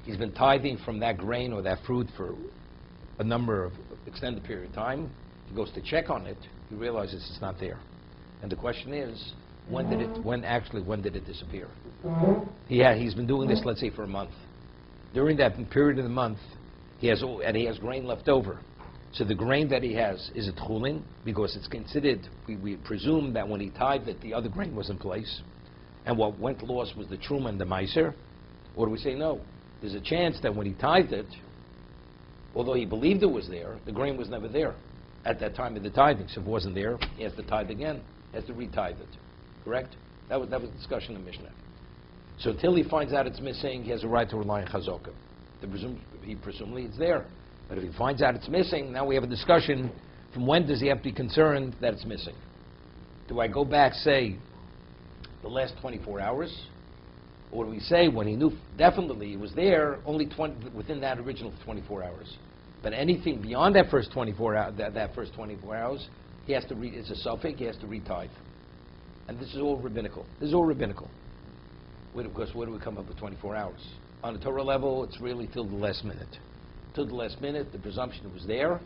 he's been tithing from that grain or that fruit for a number of extended period of time. He goes to check on it. He realizes it's not there. And the question is, when did it disappear? He's been doing this, let's say, for a month. During that period of the month, he has grain left over. So the grain that he has is a tchulin, because it's considered, we presume that when he tithed it, the other grain was in place. And what went lost was the truma and the meiser. Or do we say no? There's a chance that when he tithed it, although he believed it was there, the grain was never there at that time of the tithing. So if it wasn't there, he has to tithe again. He has to retithe it. Correct? That was the discussion in Mishnah. So until he finds out it's missing, he has a right to rely on chazokah. Presumably it's there. But if he finds out it's missing, now we have a discussion, from when does he have to be concerned that it's missing? Do I go back, say, the last 24 hours? Or do we say when he knew definitely it was there, only within that original 24 hours? But anything beyond that first 24 hours, he has to it's a suffix, he has to retithe. And this is all rabbinical. Because where do we come up with 24 hours? On the Torah level, it's really till the last minute. Till the last minute, the presumption was there,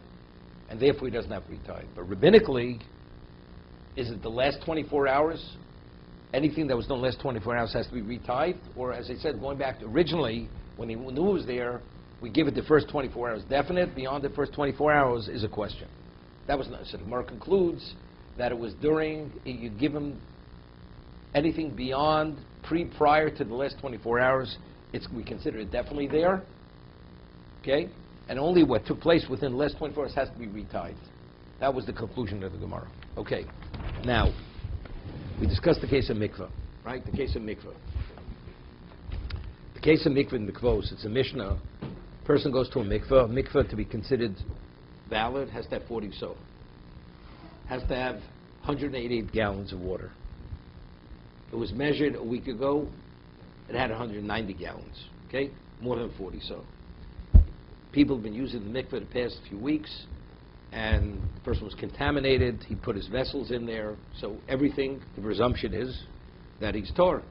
and therefore he doesn't have to retithe. But rabbinically, is it the last 24 hours? Anything that was done the last 24 hours has to be retithed? Or, as I said, going back to originally, when he knew it was there, we give it the first 24 hours definite. Beyond the first 24 hours is a question. That was not. So the Gemara concludes that it was during, you give him anything beyond, prior to the last 24 hours, we consider it definitely there. Okay? And only what took place within the last 24 hours has to be retithed. That was the conclusion of the Gemara. Okay. Now, we discussed the case of mikveh, right? The case of mikveh. The case of mikveh in mikvos, it's a Mishnah. Person goes to a mikveh. Mikveh, to be considered valid, has to have 40 so. Has to have 188 gallons of water. It was measured a week ago. It had 190 gallons. Okay? More than 40 so. People have been using the mikveh the past few weeks, and the person was contaminated. He put his vessels in there. So everything, the presumption is that he's tor,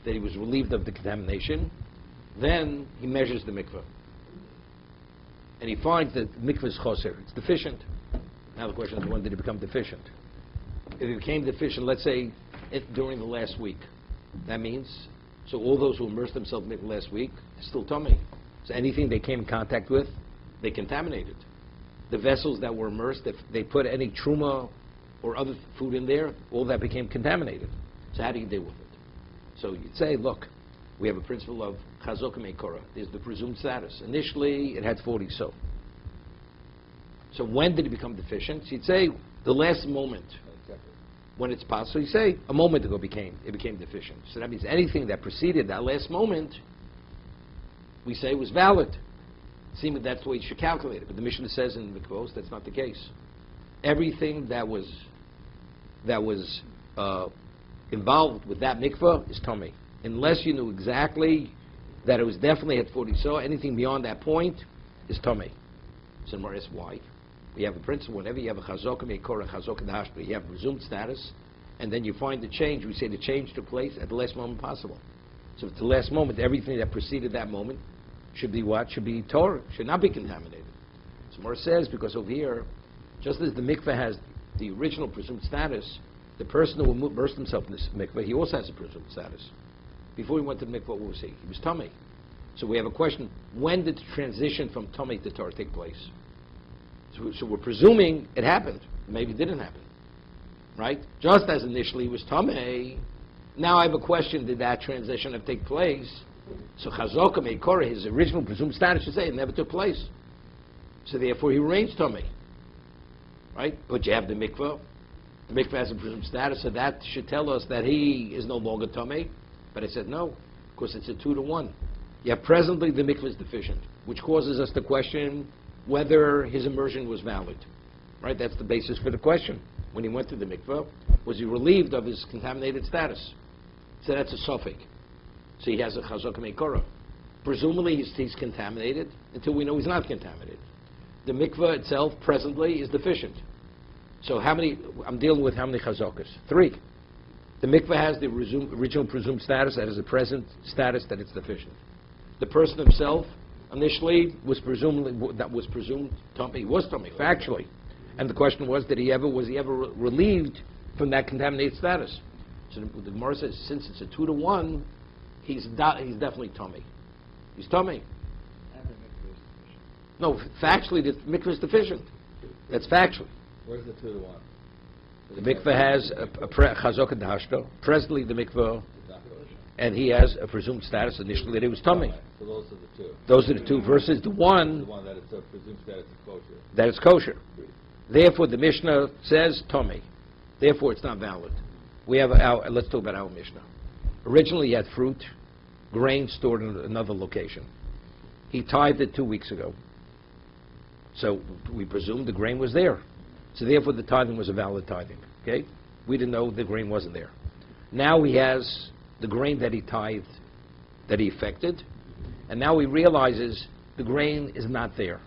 that he was relieved of the contamination. Then he measures the mikveh. And he finds that the mikveh is choser. It's deficient. Now the question is, when did it become deficient? If it became deficient, let's say, during the last week, that means, so all those who immersed themselves in mikveh last week are still tummy. So anything they came in contact with, they contaminated. The vessels that were immersed, if they put any truma or other food in there, all that became contaminated. So how do you deal with it? So you'd say, look, we have a principle of chazok meikora. There's the presumed status. Initially, it had 40 so. So when did it become deficient? So you'd say the last moment when it's possible. You say a moment ago it became deficient. So that means anything that preceded that last moment, we say was valid. Seemingly that's the way you should calculate it. But the Mishnah says in the Mikvos that's not the case. Everything that was involved with that mikvah is tummy. Unless you knew exactly that it was definitely at 40 so, anything beyond that point is tummy. So the Gemara asks why. We have a principle, whenever you have a chazok meikora, chazok dashba, you have presumed status, and then you find the change. We say the change took place at the last moment possible. So at the last moment, everything that preceded that moment should be what? Should be Torah, should not be contaminated. So Gemara says, because over here, just as the mikveh has the original presumed status, the person who immersed himself in this mikveh, he also has a presumed status. Before he went to the mikveh, what was he? He was tummy. So we have a question, when did the transition from tummy to Torah take place? So we're presuming it happened. Maybe it didn't happen. Right? Just as initially it was tummy, now I have a question, did that transition have take place? So Chazokah Meikora, his original presumed status, should say it never took place. So therefore he remains tummy. Right? But you have the mikveh. The mikveh has a presumed status, so that should tell us that he is no longer tummy. But I said no, because it's a 2-to-1. Yeah, presently the mikveh is deficient, which causes us to question whether his immersion was valid. Right? That's the basis for the question. When he went to the mikveh, was he relieved of his contaminated status? So that's a suffix. So he has a chazok meikora. Presumably he's contaminated until we know he's not contaminated. The mikveh itself presently is deficient. So how many? I'm dealing with how many chazokas? 3. The mikveh has the original presumed status, that is the present status that it's deficient. the person himself initially was presumed tummy. He was tummy, factually. And the question was, was he ever relieved from that contaminated status? So the Gemara says, since it's a 2-to-1, he's definitely tummy. He's tummy. No, factually, the mikveh is deficient. That's factually. Where's the 2-to-1? The mikveh has a chazok and dashto. Presently, the mikveh, and he has a presumed status initially that he was tummy. So those are the two. Those are the two versus the one. The one that it's a presumed status is kosher. That is kosher. Therefore, the Mishnah says tummy. Therefore, it's not valid. We have let's talk about our Mishnah. Originally, he had fruit, grain stored in another location. He tithed it 2 weeks ago. So we presume the grain was there. So therefore, the tithing was a valid tithing. Okay? We didn't know the grain wasn't there. Now he has the grain that he tithed, that he affected, and now he realizes the grain is not there.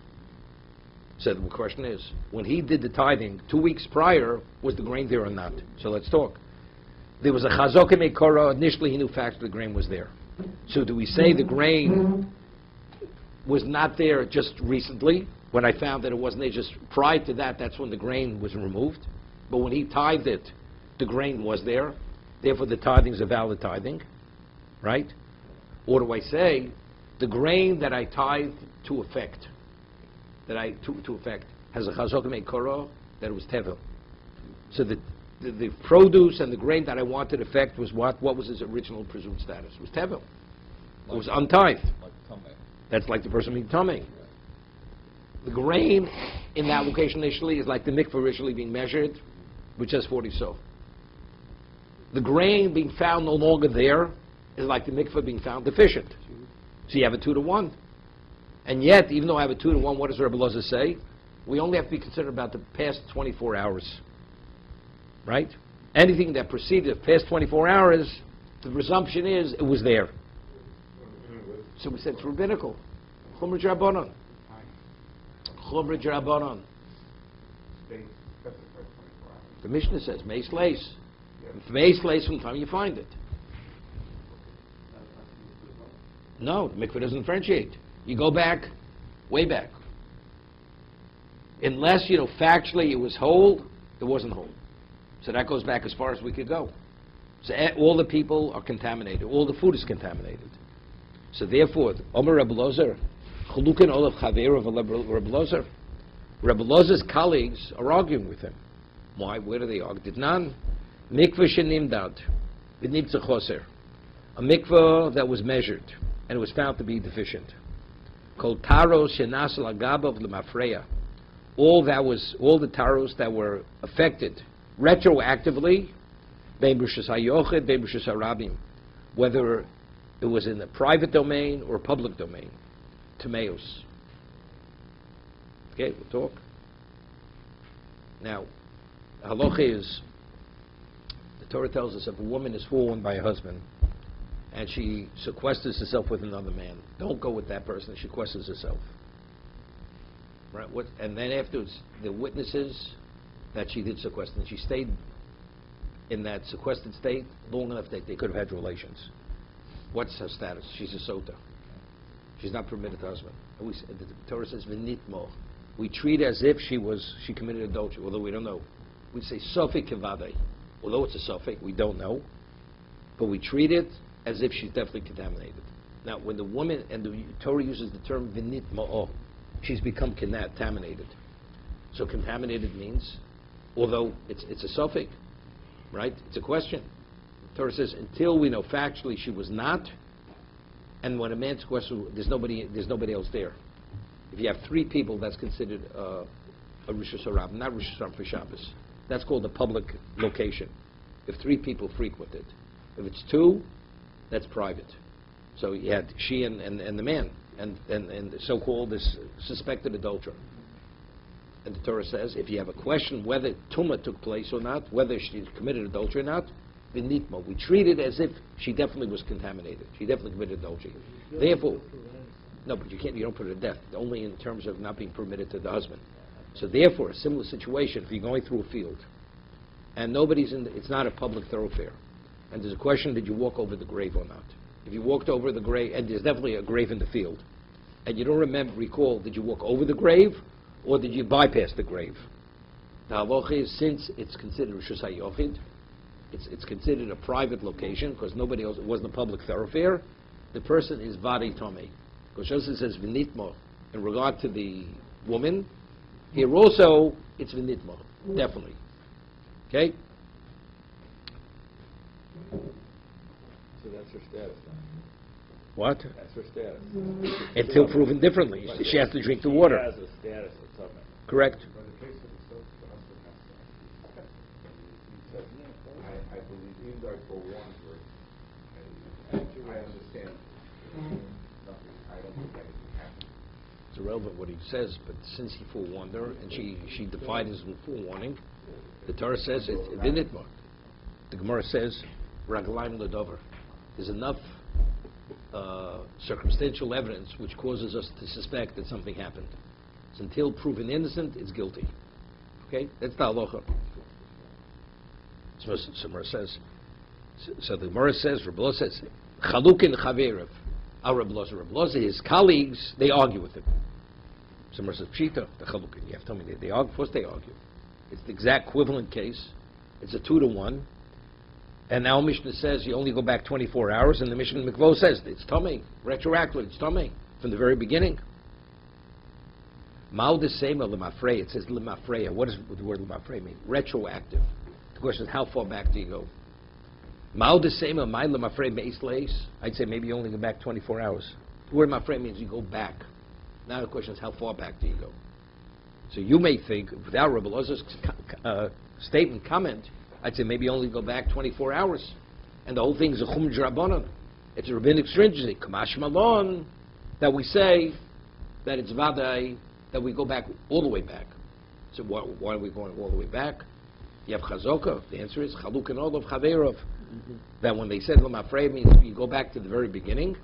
So the question is, when he did the tithing 2 weeks prior, was the grain there or not? So let's talk. There was a chazok mekorah. Initially, he knew facts the grain was there. So do we say the grain was not there just recently, when I found that it wasn't there just prior to that, that's when the grain was removed? But when he tithed it, the grain was there. Therefore, the tithing is a valid tithing, right? Or do I say the grain that I tithed to effect, to effect, has a chazok mekorah that it was tevel. So the produce and the grain that I wanted to effect was what? What was his original presumed status? It was tevel. It was untithed. Like tummy. That's like the person being tummy. The grain in that location initially is like the mikveh originally being measured, which has 40 so. The grain being found no longer there is like the mikveh being found deficient. So you have a 2-to-1. And yet, even though I have a 2-to-1, what does Rebbe Loza say? We only have to be concerned about the past 24 hours. Right? Anything that preceded the past 24 hours, the presumption is it was there. So we said it's rabbinical. Chumra D'Rabbanan. Chumra D'Rabbanan. The Mishnah says, Meis Leis. Meis Leis from the time you find it. No, the mikveh doesn't differentiate. You go back, way back. Unless, factually it was whole, it wasn't whole. So that goes back as far as we could go. So all the people are contaminated. All the food is contaminated. So therefore, Omer Rebbe Lozer, Chulukin Olav Chaver of Rebbe Lozer. Rebbe Lozer's colleagues are arguing with him. Why? Where do they argue? Did none? Mikveh shenimdad, v'nimtza choser. A mikveh that was measured and it was found to be deficient. Kol taros shenas lagabav lemafreya. All the taros that were affected retroactively, bein b'rishus hayochid, bein b'rishus harabim, whether it was in the private domain or public domain, tameos. Okay, we'll talk. Now, halacha is, the Torah tells us if a woman is forewarned by a husband and she sequesters herself with another man, don't go with that person, she sequesters herself. Right? And then afterwards, the witnesses that she did sequester, and she stayed in that sequestered state long enough that they could have had relations. What's her status? She's a sota. She's not permitted to husband. And the Torah says, "V'nitmo." We treat as if she committed adultery, although we don't know. We say sofik kevadei, although it's a sofik, we don't know, but we treat it as if she's definitely contaminated. Now, when the woman, and the Torah uses the term v'nitmo, she's become contaminated. So contaminated means, although it's a sofik, right? It's a question. The Torah says until we know factually she was not, and when a man's question, there's nobody else there. If you have 3 people, that's considered a Rishus Harab, not Rishus Harab for Shabbos. That's called a public location. If 3 people frequent it. If it's 2, that's private. So you had she and the man, and the so-called this suspected adulterer. And the Torah says, if you have a question whether Tumah took place or not, whether she committed adultery or not, v'nitmo, we treat it as if she definitely was contaminated. She definitely committed adultery. Therefore, no, but you don't put her to death, only in terms of not being permitted to the husband. So therefore, a similar situation, if you're going through a field, and it's not a public thoroughfare, and there's a question, did you walk over the grave or not? if you walked over the grave, and there's definitely a grave in the field, and you don't recall, did you walk over the grave, or did you bypass the grave? The halacha is, since it's considered Rishus HaYochid, it's considered a private location, because nobody else, it wasn't a public thoroughfare, the person is Vadi Tomei. Because Shosha says V'nitmo, in regard to the woman, here also, it's V'nitmo, definitely. Okay? So that's her status now. What? That's her status. Until proven differently. She has to drink the water. She has a status of tummy. Correct. I believe these are for one person. I understand. Nothing. I don't think anything happened. It's irrelevant what he says, but since he forewarned her, and she defied his forewarning, the Torah says it's V'nitmo. The Gemara says, Raglaim L'dover. There's enough circumstantial evidence which causes us to suspect that something happened. So until proven innocent, it's guilty. Okay? That's the halacha. So Gemara says, so the Gemara says, Rabbi Loza says, Chalukin Chaverev. Our Rabbi Loza, his colleagues, they argue with him. So Gemara says, Pshita, the Chalukin. You have to tell me, they argue. First they argue. It's the exact equivalent case. It's a 2-to-1. And now Mishnah says you only go back 24 hours, and the Mishnah Mikvah says it's Tomei, retroactively, it's Tomei, from the very beginning. Ma'u Desema Lemafreya, it says Lemafreya. What does the word Lemafreya mean? Retroactive. The question is, how far back do you go? Ma'u Desema, my Lemafreya Meis Leis, I'd say maybe you only go back 24 hours. The word Mafreya means you go back. Now the question is, how far back do you go? So you may think, without Rabbi Lozer's statement, comment, I'd say maybe only go back 24 hours. And the whole thing is a chum drabanan. It's a rabbinic stringency. Kamash malon, that we say that it's vadai, that we go back all the way back. So why are we going all the way back? You have chazoka. The answer is chaluk and all of chaverov. That when they said lemafrei means you go back to the very beginning.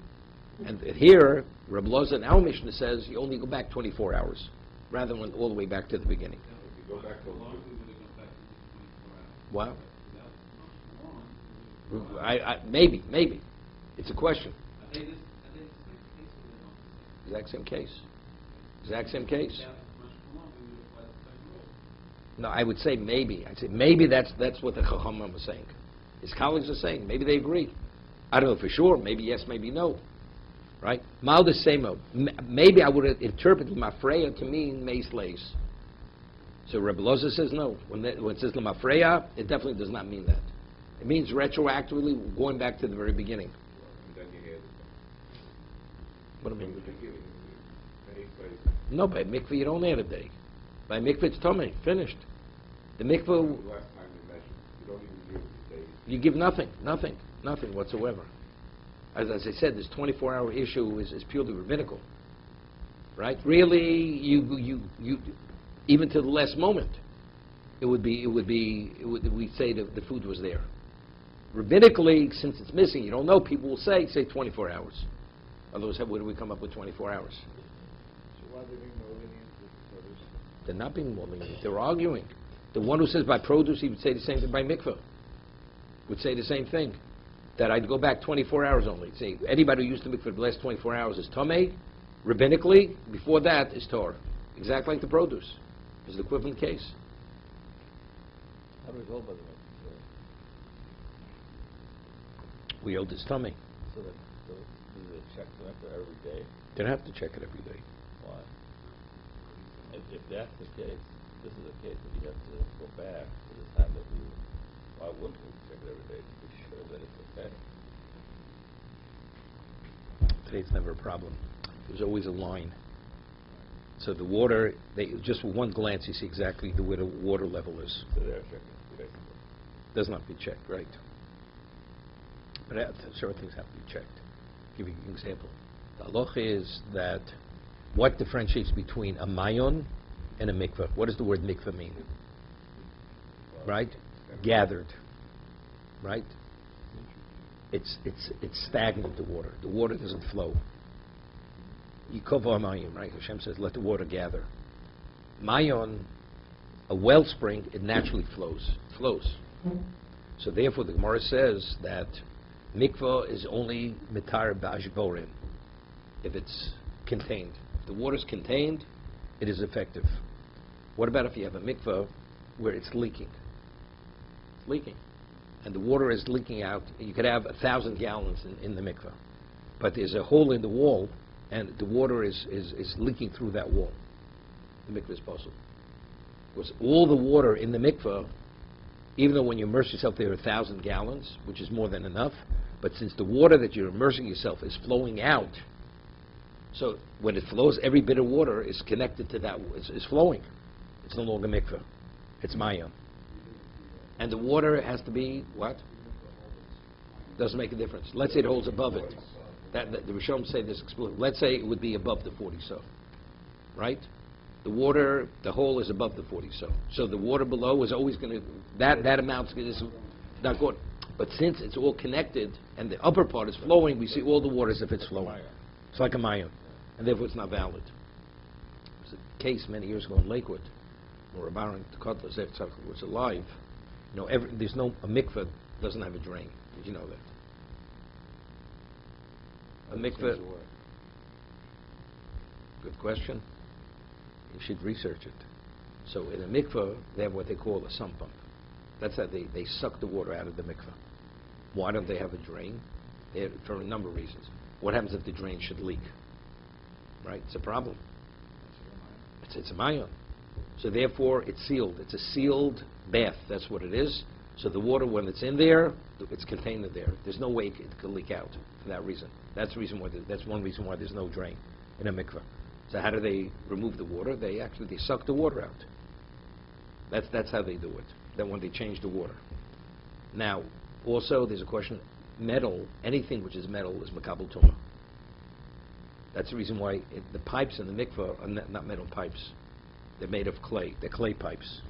And here, Rabbi Loza and our Mishnah says you only go back 24 hours, rather than all the way back to the beginning. If you go back to Wow. Maybe. It's a question. Exact same case. No, I would say maybe. I'd say maybe that's what the Chachamim was saying. His colleagues are saying. Maybe they agree. I don't know for sure. Maybe yes, maybe no. Right? Mal the same. Maybe I would interpret Mafreya to mean Meis Leis. So Rebbe Loza says no. When it says Lemafreya, it definitely does not mean that. It means retroactively going back to the very beginning. What do you mean? No, by mikveh you don't add a day. By mikveh it's tomei, finished. The mikveh, last time you measured, you don't even give the days. you give nothing whatsoever. As I said, this 24-hour issue is purely rabbinical. Right? Really, you even to the last moment, we'd say the food was there. Rabbinically, since it's missing, you don't know, people will say 24 hours. Otherwise, where do we come up with 24 hours? So why are they being more lenient with others? They're not being more lenient. They're arguing. The one who says by produce, he would say the same thing by mikveh. Would say the same thing. That I'd go back 24 hours only. Say, anybody who used the mikveh for the last 24 hours is tomei. Rabbinically, before that is Torah. Exactly like the produce. Is the equivalent case. How do we go by the way? We hold his tummy. So that do they check the nectar every day? They don't have to check it every day. Why? If that's the case, this is a case that you have to go back to the time that you. Why wouldn't we check it every day to be sure that it's okay? Today's never a problem. There's always a line. So the water, just with one glance, you see exactly where the water level is. So they're checking, basically. Does not be checked, right? But certain things have to be checked. I'll give you an example. The halacha is that what differentiates between a mayon and a mikveh? What does the word mikveh mean? Right? Gathered. Right? It's stagnant, the water. The water doesn't flow. Yikova mayim, right? Hashem says, let the water gather. Mayon, a wellspring, it naturally flows. It flows. So therefore, the Gemara says that Mikvah is only mitar b'ashvorim if it's contained. If the water is contained, it is effective. What about if you have a mikvah where it's leaking? It's leaking. And the water is leaking out. You could have 1,000 gallons in the mikvah. But there's a hole in the wall, and the water is leaking through that wall. The mikvah is possible. Because all the water in the mikvah, even though when you immerse yourself there are 1,000 gallons, which is more than enough, but since the water that you're immersing yourself is flowing out, so when it flows, every bit of water is connected to that, is flowing. It's no longer mikvah. It's mayim. And the water has to be, what? Doesn't make a difference. Let's say it holds above it. The Rishonim say this explicitly. Let's say it would be above the 40 so. Right? The water, the hole is above the 40 so. So the water below is always going to, that amount is not good. But since it's all connected and the upper part is flowing, we see all the water as if it's flowing. It's like a mayim. And therefore it's not valid. There was a case many years ago in Lakewood where a Baron Kotler was alive. You know, there's no, a mikveh doesn't have a drain. Did you know that? A mikveh. Good question. You should research it. So in a mikveh, they have what they call a sump pump. That's how they suck the water out of the mikveh. Why don't they have a drain? For a number of reasons. What happens if the drain should leak? Right? It's a problem. It's a mayim. So therefore, it's sealed. It's a sealed bath. That's what it is. So the water, when it's in there, it's contained in there. There's no way it could leak out for that reason. That's the reason why. That's one reason why there's no drain in a mikveh. So how do they remove the water? They suck the water out. That's how they do it. Then when they change the water. Now, also there's a question. Metal, anything which is metal, is makabel tumah. That's the reason why the pipes in the mikveh are not metal pipes. They're made of clay. They're clay pipes.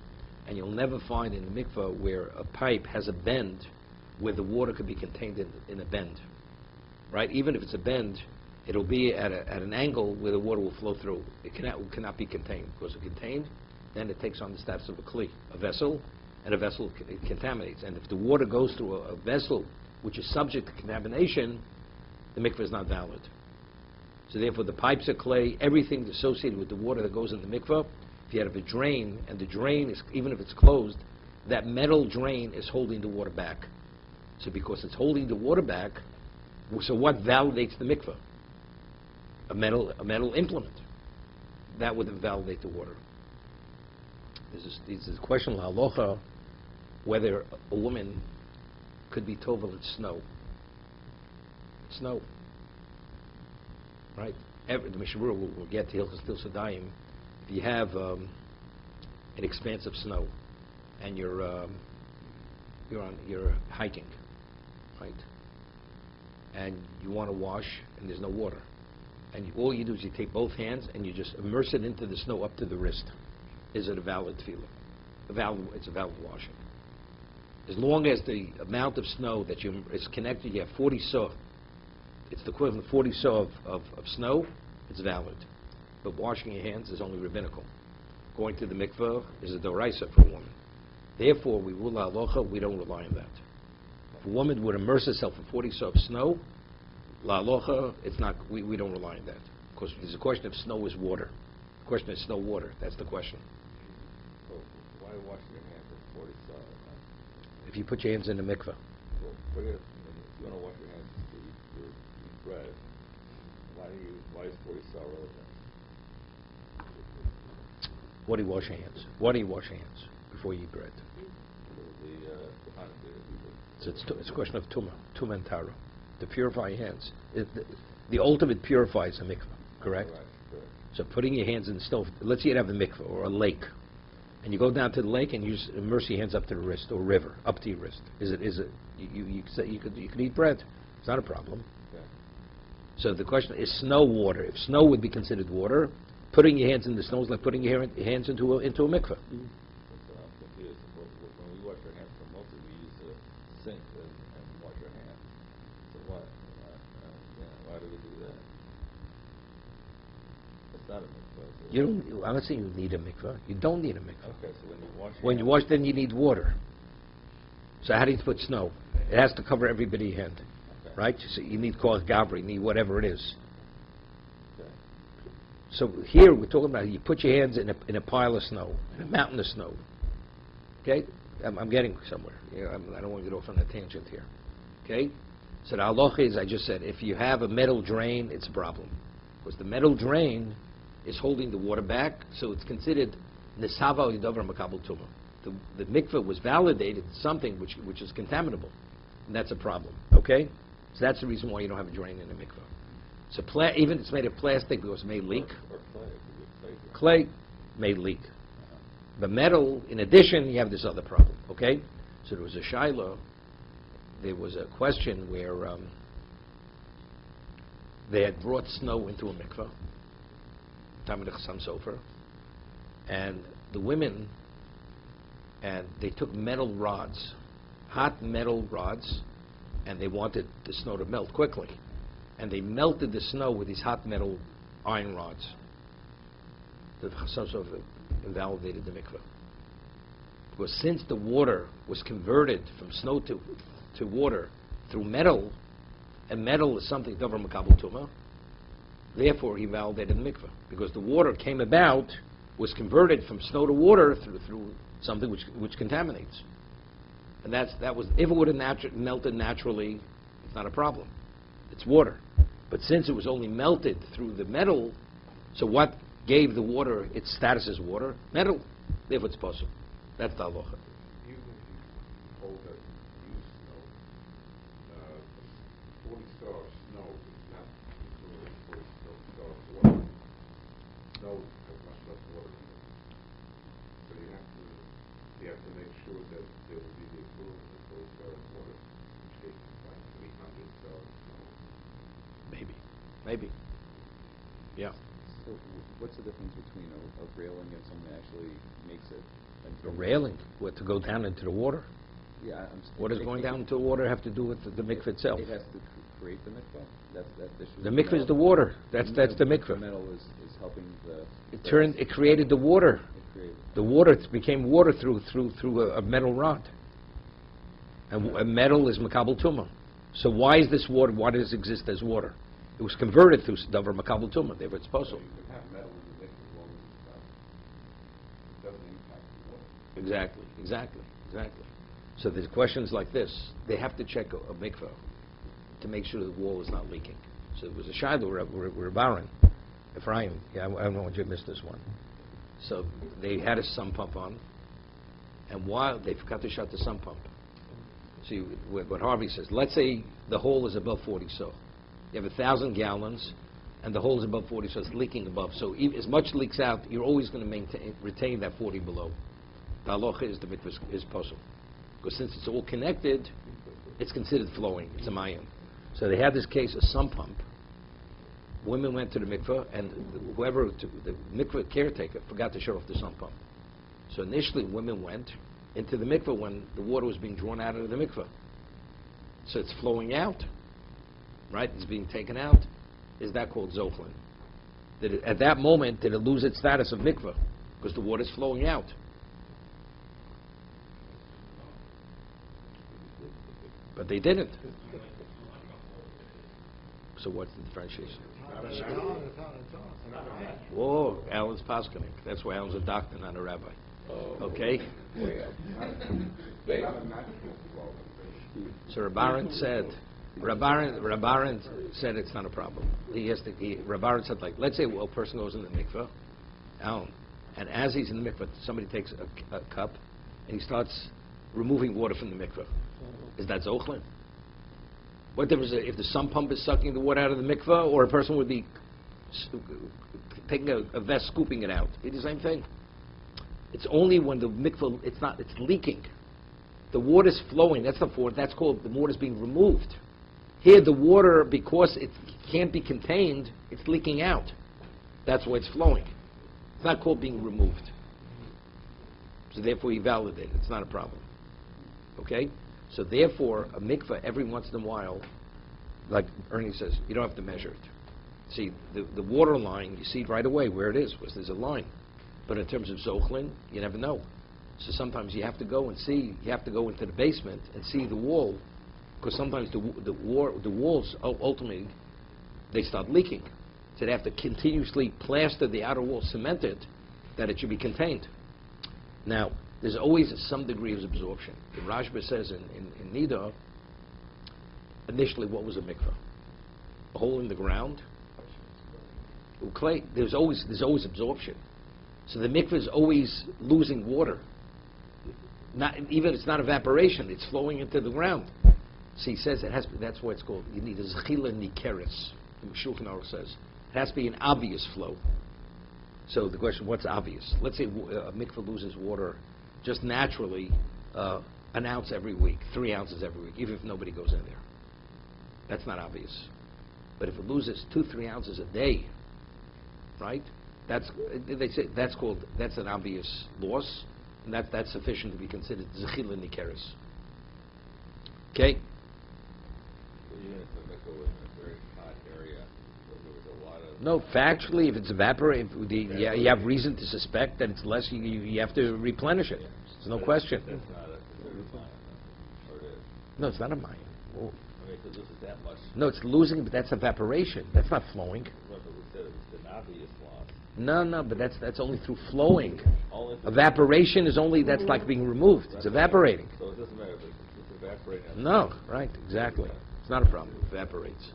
And you'll never find in the mikveh where a pipe has a bend where the water could be contained in a bend. Right? Even if it's a bend, it'll be at an angle where the water will flow through. It cannot be contained. Because it's contained, then it takes on the status of a kli, a vessel, and a vessel contaminates. And if the water goes through a vessel which is subject to contamination, the mikveh is not valid. So therefore the pipes are clay, everything associated with the water that goes in the mikveh. If you have a drain, and the drain is, even if it's closed, that metal drain is holding the water back. So because it's holding the water back, so what validates the mikveh? A metal implement. That would validate the water. There's a question, la halacha, whether a woman could be tovel in snow. Snow. Right? The Mishnah will get to Hilchos Til Sadayim. If you have an expanse of snow and you're hiking, right? And you want to wash and there's no water. And all you do is you take both hands and you just immerse it into the snow up to the wrist. Is it a valid tefillah? It's a valid washing. As long as the amount of snow that is connected, you have 40 saw. It's the equivalent of 40 saw of snow. It's valid. But washing your hands is only rabbinical. Going to the mikveh is a doraisa for a woman. Therefore, we rule halacha, we don't rely on that. If a woman would immerse herself in 40 saw of snow, la halacha, it's not. We don't rely on that. Because there's a question of snow is water. The question is snow water. That's the question. So why wash your hands in 40 saw? If you put your hands in the mikveh. Well, if you want to wash your hands to eat bread, why is 40 saw relevant? What do you wash your hands? Why do you wash your hands before you eat bread? So it's a question of tumah and tara. To purify your hands. The ultimate purifies a mikveh, correct? Right. So putting your hands in the stove, let's say you have a mikveh or a lake, and you go down to the lake and you just immerse your hands up to the wrist, or river, up to your wrist. You could eat bread. It's not a problem. Okay. So the question is snow water. If snow would be considered water, putting your hands in the snow is like putting your hands into a mikveh. That's what I'm confused. When we wash our hands, mostly we use a sink and wash our hands. So why do we do that? It's not a mikveh. I'm not saying you need a mikveh. You don't need a mikveh. Okay, so when you wash When you wash, then you need water. So how do you put snow? It has to cover every bit of your hand. Okay. right? So you need koach gavri, you need whatever it is. Okay. So here we're talking about you put your hands in a pile of snow, in a mountain of snow. Okay, I'm getting somewhere. I don't want to get off on a tangent here. Okay, so the halacha is, I just said, if you have a metal drain, it's a problem, because the metal drain is holding the water back, so it's considered nesava yidavar makabel tuma. The mikveh was validated something which is contaminable, and that's a problem. Okay, so that's the reason why you don't have a drain in a mikveh. So even if it's made of plastic, because it may leak. Or clay. It could be Clay may leak. But metal, in addition, you have this other problem. Okay, so there was a shiloh. There was a question where they had brought snow into a mikveh, Talmud Chasam Sofer, and the women, and they took metal rods, hot metal rods, and they wanted the snow to melt quickly. And they melted the snow with these hot metal iron rods. The Chasam Sofer invalidated the mikveh. Because since the water was converted from snow to water through metal, and metal is something davar makabel tuma, therefore he validated the mikveh. Because the water came about, was converted from snow to water through something which contaminates. And that was, if it would have melted naturally, it's not a problem. It's water. But since it was only melted through the metal, so what gave the water its status as water? Metal. Therefore it's possible. That's the halacha. Even if you hold a used snow, 40 star snow is not included in 40 star water. Snow has much less water in it. So you have to make sure that there will be the equivalent of 40 star water, which is like 300 star snow. Maybe. Yeah. So what's the difference between a railing and something that actually makes it A railing, what, to go down into the water? Yeah, What does going down into the water have to do with the mikveh itself? It has to create the mikveh. That's The mikveh is the water. That's the The mikveh. metal is helping the. It created the water. It created. The water became water through a metal rod. And metal is makabel tuma. So why is this water? Why does it exist as water? It was converted through davar makabel tuma. Therefore, it's possible. You can have metal in the mikveh as long as it doesn't impact the water. Exactly. So there's questions like this. They have to check a mikveh to make sure the wall is not leaking. So it was a shiloh Rabbaran, Ephraim. Yeah, I don't want you to miss this one. So they had a sump pump on, and while they forgot to shut the sump pump. See what Harvey says. Let's say the hole is above 40 so. You have 1,000 gallons, and the hole is above 40, so it's leaking above. So as much leaks out, you're always going to retain that 40 below. The halacha is the mikveh is possible. Because since it's all connected, it's considered flowing. It's a mayim. So they had this case, a sump pump. Women went to the mikveh, and the mikveh caretaker forgot to shut off the sump pump. So initially, women went into the mikveh when the water was being drawn out of the mikveh. So it's flowing out. Right, it's being taken out. Is that called zochlin? At that moment, did it lose its status of mikveh? Because the water is flowing out. But they didn't. So what's the differentiation? Whoa, Alan's paskening. That's why Alan's a doctor, not a rabbi. Okay? So Rabbaran said it's not a problem. Rabbaran said, like, let's say a person goes in the mikveh, and as he's in the mikveh, somebody takes a cup and he starts removing water from the mikveh. Is that zochlin? What difference if the sump pump is sucking the water out of the mikveh, or a person would be taking a vest, scooping it out? It's the same thing. It's only when the mikveh, it's leaking. The water's flowing. That's called the water's being removed. Here, the water, because it can't be contained, it's leaking out. That's why it's flowing. It's not called being removed. So therefore, you validate it. It's not a problem. Okay? So therefore, a mikveh, every once in a while, like Ernie says, you don't have to measure it. See, the water line, you see it right away where it is, because there's a line. But in terms of zochlin, you never know. So sometimes you have to go and see, you have to go into the basement and see the wall because sometimes the walls ultimately they start leaking. So they have to continuously plaster the outer wall, cement it, that it should be contained. Now, there's always some degree of absorption. The Rashba says in Nida, initially what was a mikveh? A hole in the ground, clay. There's always absorption. So the mikveh is always losing water. Even it's not evaporation; it's flowing into the ground. So he says it has. That's why it's called. You need a zechila nikeres. The Shulchan Aruch says it has to be an obvious flow. So the question: what's obvious? Let's say a mikveh loses water just naturally, an ounce every week, 3 ounces every week, even if nobody goes in there. That's not obvious. But if it loses 2-3 ounces a day, right? They say that's an obvious loss, and that's sufficient to be considered zechila nikeres. Okay. Even if the mikveh was in a very hot area, so there was a lot of... No, factually, if it's evaporated, you have reason to suspect that it's less. You have to replenish it. There's no question. That's not a considered mine, or it is. No, it's not a mine. I mean, because this is that much. No, it's losing, but that's evaporation. That's not flowing. Remember, we said it's an obvious loss. No, but that's only through flowing. Only if Evaporation is only, that's like being removed. It's evaporating. So it doesn't matter if it's evaporating. No, right, exactly. It's not a problem. It evaporates.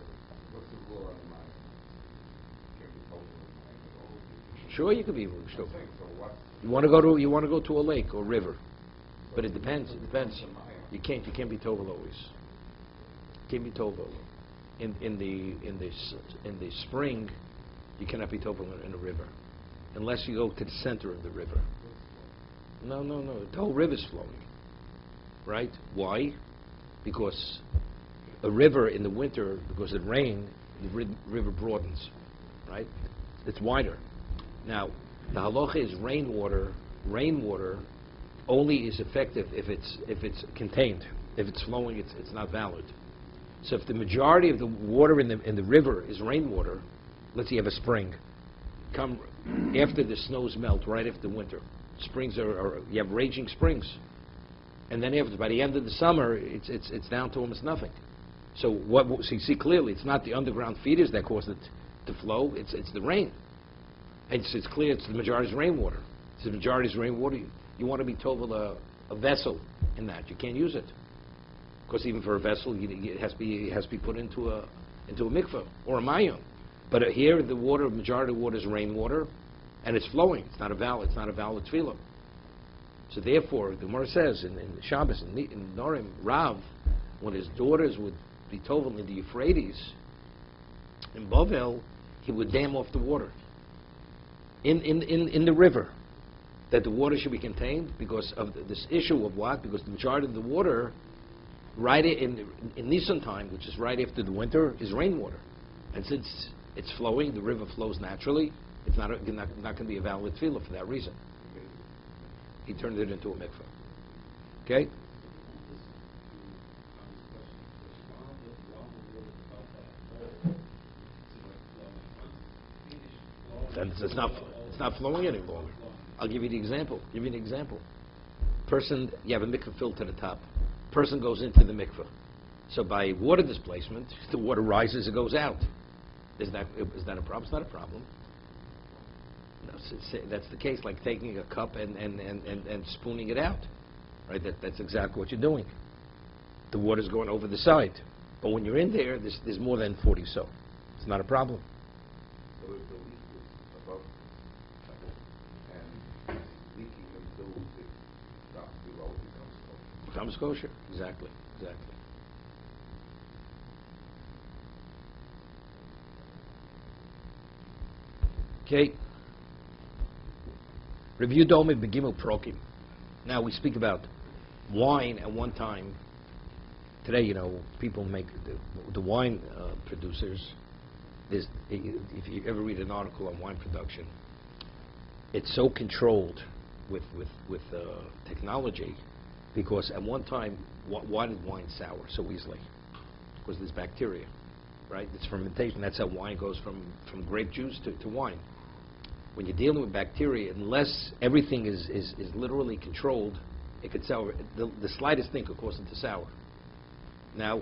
What's the rule on the mine? Can't be told on the mine at all. Sure, you could be sure. So what? You want to go to a lake or river, but it depends. It depends. You can't be tovel always. Can't be tovel. In the spring, you cannot be tovel in a river, unless you go to the center of the river. No. The whole river is flowing. Right? Why? Because a river in the winter, because of rain, the river broadens. Right? It's wider. Now, the halacha is rainwater. Rainwater only is effective if it's contained. If it's flowing, it's not valid. So if the majority of the water in the river is rainwater, let's say you have a spring, come after the snows melt, right after winter, springs you have raging springs, and then by the end of the summer, it's down to almost nothing. So so you see clearly, it's not the underground feeders that cause it to flow; it's the rain. And it's clear it's the majority's rainwater. It's the majority's rainwater. You want to be told a vessel in that. You can't use it. Because even for a vessel, it has to be put into a mikveh or a mayim. But here, the majority of the water is rainwater, and it's flowing. It's not a valid tefillah. So therefore, the Gemara says in Shabbos, in Norim, Rav, when his daughters would be tovel in the Euphrates, in Bavel, he would dam off the water. In the river, that the water should be contained because of this issue of what? Because the majority of the water, right in Nisan time, which is right after the winter, is rainwater, and since it's flowing, the river flows naturally. It's not going to be a valid tefillah for that reason. He turned it into a mikveh. Okay. Then it's not flowing any longer. I'll give you the example. Person, you have a mikveh filled to the top. Person goes into the mikveh. So by water displacement, the water rises, it goes out. Is that a problem? It's not a problem. No, that's the case, like taking a cup and spooning it out. Right? That's exactly what you're doing. The water's going over the side. But when you're in there, there's more than 40 so. It's not a problem. So if the leak is above and leaking until it drops below, it becomes kosher. Becomes kosher. Exactly. Okay. Review Domi Begimel Prokim. Now we speak about wine at one time. Today, people make the wine producers. If you ever read an article on wine production, it's so controlled with technology, because at one time, why did wine sour so easily? Because there's bacteria, right? It's fermentation. That's how wine goes from grape juice to wine. When you're dealing with bacteria, unless everything is literally controlled, it could sour. The slightest thing could cause it to sour. Now,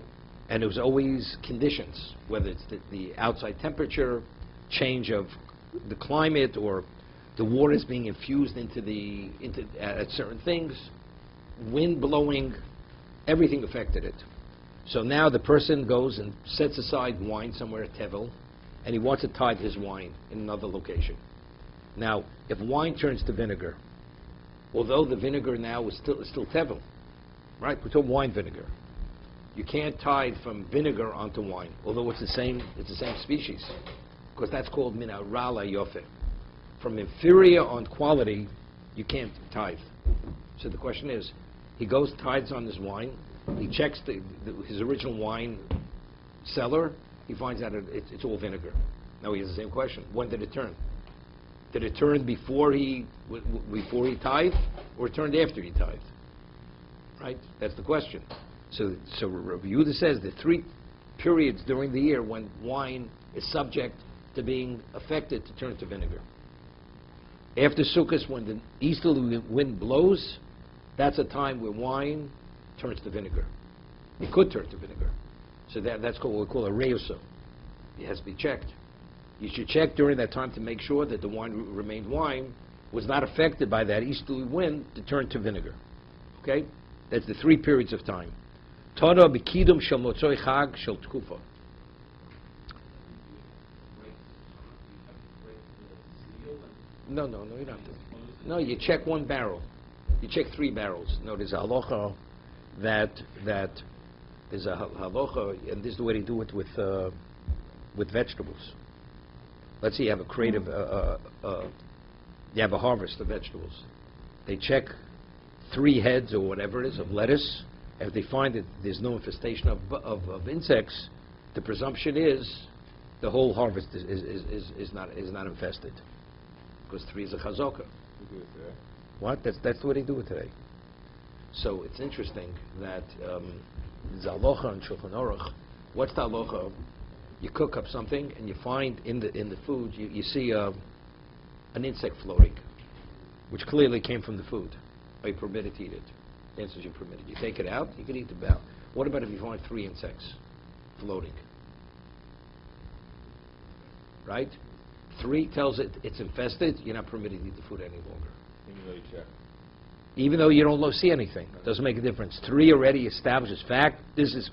and it was always conditions, whether it's the outside temperature, change of the climate, or the water is being infused into at certain things, wind blowing, everything affected it. So now the person goes and sets aside wine somewhere at Tevel, and he wants to tithe his wine in another location. Now, if wine turns to vinegar, although the vinegar now is still Tevel, right? We're talking wine vinegar. You can't tithe from vinegar onto wine, although it's the same species, because that's called minarala yofe. From inferior on quality, you can't tithe. So the question is, he goes, tithes on his wine, he checks his original wine cellar, he finds out it's all vinegar. Now he has the same question: when did it turn? Did it turn before he tithed, or it turned after he tithed? Right? That's the question. So Rabbi Yehuda says the 3 periods during the year when wine is subject to being affected to turn to vinegar. After Sukkot, when the easterly wind blows, that's a time where wine turns to vinegar. It could turn to vinegar. So that's called what we call a reuso. It has to be checked. You should check during that time to make sure that the wine remained wine, was not affected by that easterly wind to turn to vinegar. Okay? That's the 3 periods of time. Tana b'kidum shel motzoi chag shel tkufa. No, you don't have to. No, you check 1 barrel. You check 3 barrels. No, there's a halacha that there's a halacha, and this is the way they do it with vegetables. Let's say you have a crate of you have a harvest of vegetables. They check 3 heads or whatever it is of lettuce. If they find that there's no infestation of insects, the presumption is the whole harvest is not infested, because 3 is a chazaka. What? That's the way they do it today. So it's interesting that there's a halacha in Shulchan Aruch. What's the halacha? You cook up something and you find in the food you see an insect floating, which clearly came from the food. Are you permitted to eat it? The answer is you're permitted. You take it out, you can eat the bell. What about if you find 3 insects floating? Right? 3 tells it it's infested, you're not permitted to eat the food any longer. Even though you check. Even though you don't see anything. It doesn't make a difference. 3 already establishes fact,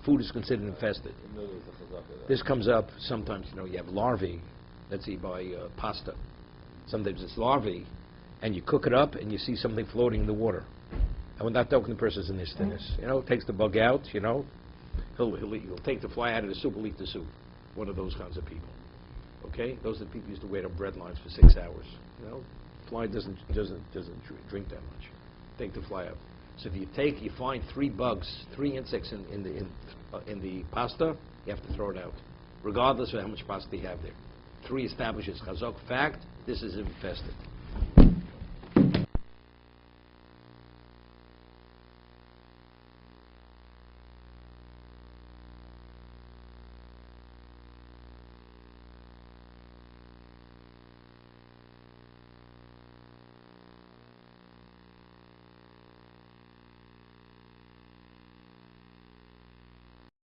food is considered infested. Even though there's a chazaka. This comes up sometimes, you have larvae, let's say by pasta. Sometimes it's larvae, and you cook it up and you see something floating in the water. And when that talking the person's in this thinness, takes the bug out, he'll take the fly out of the soup, he'll eat the soup. One of those kinds of people. Okay? Those are the people who used to wait on bread lines for 6 hours. Fly doesn't drink that much. Take the fly out. So if you find 3 bugs, 3 insects in the pasta, you have to throw it out, regardless of how much pasta you have there. 3 establishes chazak fact, this is infested.